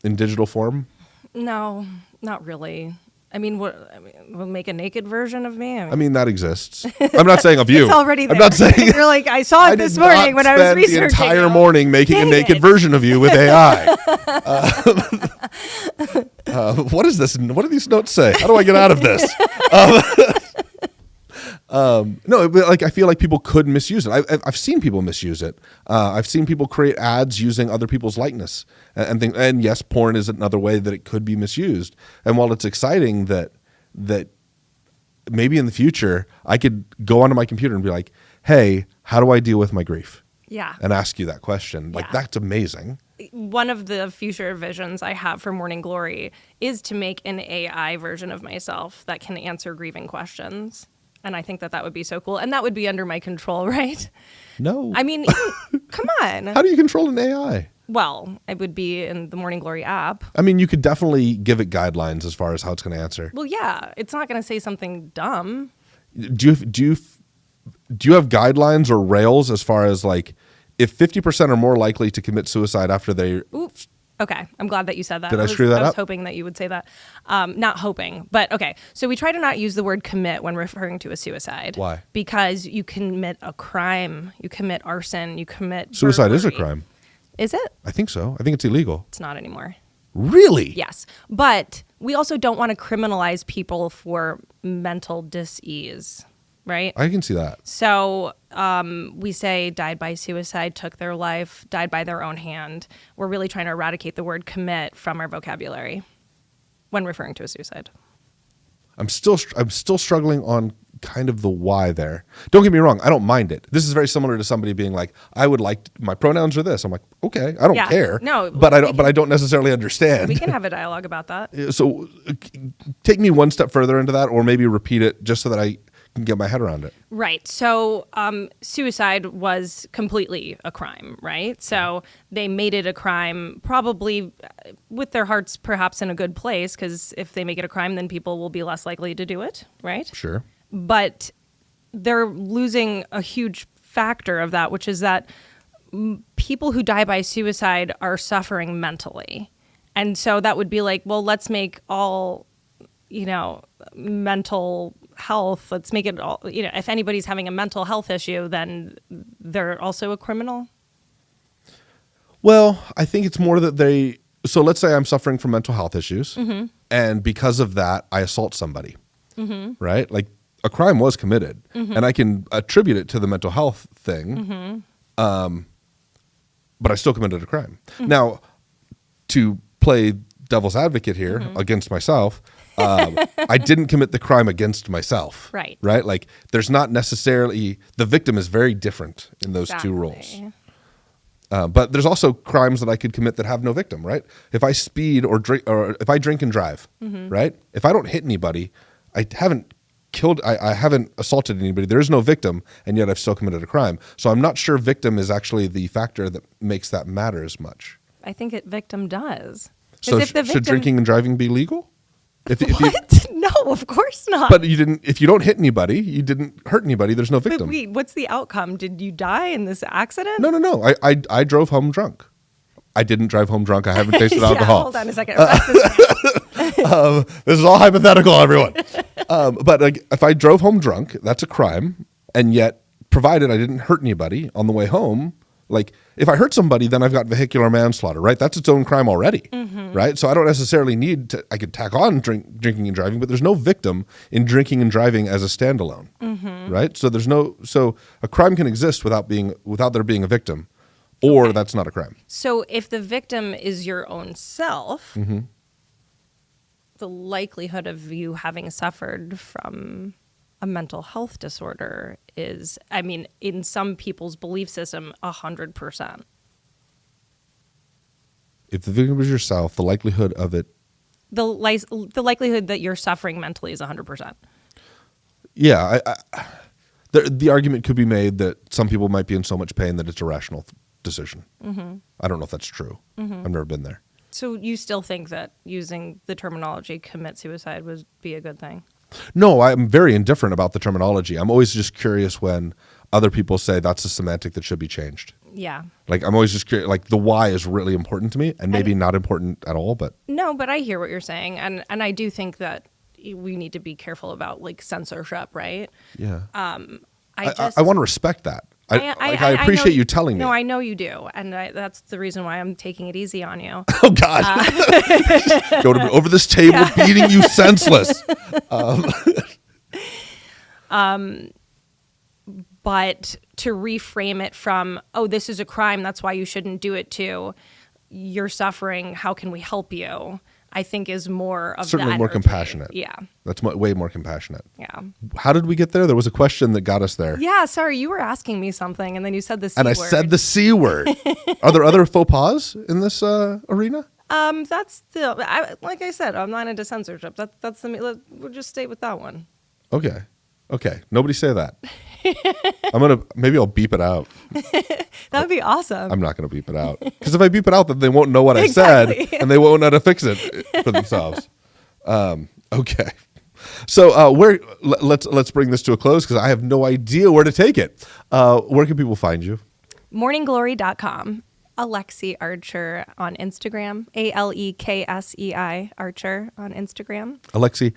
in digital form? No, not really. I mean, we'll make a naked version of me. I mean, that exists. I'm not saying of you. It's already there. I'm not saying you're like, I saw it this morning when I was researching. I did not spend the entire morning making a naked version of you with AI. What is this? What do these notes say? How do I get out of this? No, but like I feel like people could misuse it. I've seen people misuse it. I've seen people create ads using other people's likeness and things. And yes, porn is another way that it could be misused. And while it's exciting that maybe in the future I could go onto my computer and be like, "Hey, how do I deal with my grief?" Yeah, and ask you that question. Like that's amazing. One of the future visions I have for Morning Glory is to make an AI version of myself that can answer grieving questions. And I think that would be so cool. And that would be under my control, right? No. I mean, come on. How do you control an AI? Well, it would be in the Morning Glory app. I mean, you could definitely give it guidelines as far as how it's going to answer. Well, yeah, it's not going to say something dumb. Do you have guidelines or rails as far as like if 50% are more likely to commit suicide after they? Oops. Okay, I'm glad that you said that. Did I screw that up? I was hoping that you would say that. Not hoping, but okay. So we try to not use the word commit when referring to a suicide. Why? Because you commit a crime, you commit arson, you commit Suicide is a burglary. crime. Is it? I think so. I think it's illegal. It's not anymore. Really? Yes. But we also don't want to criminalize people for mental dis-ease, right? I can see that. So we say died by suicide, took their life, died by their own hand. We're really trying to eradicate the word commit from our vocabulary when referring to a suicide. I'm still struggling on kind of the why there. Don't get me wrong. I don't mind it. This is very similar to somebody being like, I would like my pronouns are this. I'm like, okay, I don't care. No, but I don't necessarily understand. We can have a dialogue about that. So take me one step further into that, or maybe repeat it just so that I can get my head around it. Right. So suicide was completely a crime, right? So they made it a crime probably with their hearts perhaps in a good place, because if they make it a crime, then people will be less likely to do it, right? Sure. But they're losing a huge factor of that, which is that people who die by suicide are suffering mentally. And so that would be like, well, let's make all, mental health, let's make it all, if anybody's having a mental health issue, then they're also a criminal. Well, I think it's more that so let's say I'm suffering from mental health issues, and because of that, I assault somebody, right? Like a crime was committed, and I can attribute it to the mental health thing, but I still committed a crime. Now, to play devil's advocate here against myself, I didn't commit the crime against myself. Right. Right? Like there's not necessarily, the victim is very different in those two roles. But there's also crimes that I could commit that have no victim, right? If I speed or drink, or if I drink and drive, right? If I don't hit anybody, I haven't assaulted anybody. There is no victim, and yet I've still committed a crime. So I'm not sure victim is actually the factor that makes that matter as much. I think victim does. So should drinking and driving be legal? What? No, of course not. But if you don't hit anybody, you didn't hurt anybody, there's no victim. But wait, what's the outcome? Did you die in this accident? No. I drove home drunk. I didn't drive home drunk. I haven't tasted alcohol. Hold on a second. This is all hypothetical, everyone. But if I drove home drunk, that's a crime. And yet, provided I didn't hurt anybody on the way home, like if I hurt somebody, then I've got vehicular manslaughter, right? That's its own crime already, right? So I don't necessarily need to, I could tack on drinking and driving, but there's no victim in drinking and driving as a standalone, right? So a crime can exist without there being a victim, or that's not a crime. So if the victim is your own self, the likelihood of you having suffered from a mental health disorder is, in some people's belief system, 100%. If the victim is yourself, the likelihood of it... The likelihood that you're suffering mentally is 100%. Yeah. The argument could be made that some people might be in so much pain that it's a rational decision. I don't know if that's true. I've never been there. So you still think that using the terminology commit suicide would be a good thing? No, I'm very indifferent about the terminology. I'm always just curious when other people say that's a semantic that should be changed. Yeah. Like I'm always just curious, like the why is really important to me and maybe not important at all, but. No, but I hear what you're saying. And I do think that we need to be careful about like censorship, right? Yeah. I want to respect that. I appreciate you telling me. No, I know you do. And that's the reason why I'm taking it easy on you. Oh, God. Over this table, beating you senseless. But to reframe it from, oh, this is a crime, that's why you shouldn't do it too. You're suffering, how can we help you? I think is more of certainly more compassionate. Yeah. That's way more compassionate. Yeah. How did we get there? There was a question that got us there. Yeah, sorry, you were asking me something and then you said the C word. And I said the C word. Are there other faux pas in this arena? That's like I said, I'm not into censorship. We'll just stay with that one. Okay. Okay. Nobody say that. Maybe I'll beep it out. That would be awesome. I'm not going to beep it out. Because if I beep it out, then they won't know what Exactly. I said and they won't know how to fix it for themselves. Okay. So let's bring this to a close because I have no idea where to take it. Where can people find you? morningglory.com. Alexi Archer on Instagram. Aleksei Archer on Instagram. Alexi,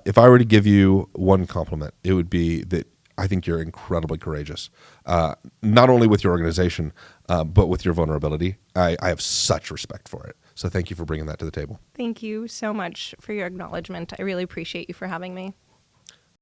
if I were to give you one compliment, it would be that I think you're incredibly courageous, not only with your organization, but with your vulnerability. I have such respect for it. So thank you for bringing that to the table. Thank you so much for your acknowledgement. I really appreciate you for having me.